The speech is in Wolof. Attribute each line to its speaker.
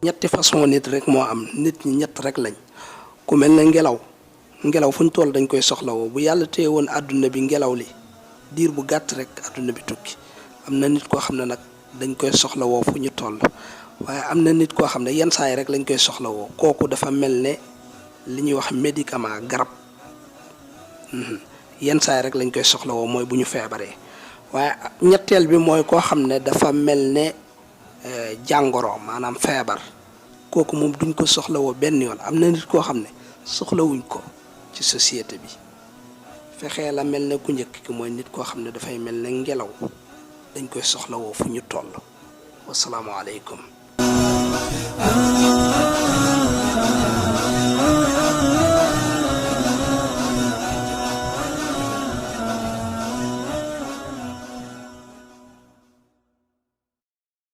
Speaker 1: ñetti façon nit rek moo am nit ñi ñett rek lañ ku mel ne ngelaw fu ñu toll dañ koy soxlawoo bu yàlla téye woon àdduna bi ngelaw li diir bu gàtt rek àdduna bi tukki am na nit koo xam ne nag dañ koy soxlawoo fu ñu toll waaye am na nit koo xam ne yenn saa yi rek lañ koy soxlawoo kooku dafa mel ne li ñuy wax médicament garab yenn saa yi rek lañ koy soxlawoo mooy bu ñu feebaree waaye ñetteel bi mooy koo xam ne dafa mel ne jàngoro maanaam feebar kooku moom duñ ko soxlawoo benn yoon am na nit koo xam ne soxlawuñ ko ci société bi fexee la mel ne ku njëkk ki mooy nit koo xam ne dafay mel ne ngelaw dañ koy soxlawoo fu ñu toll wasalaamualeykum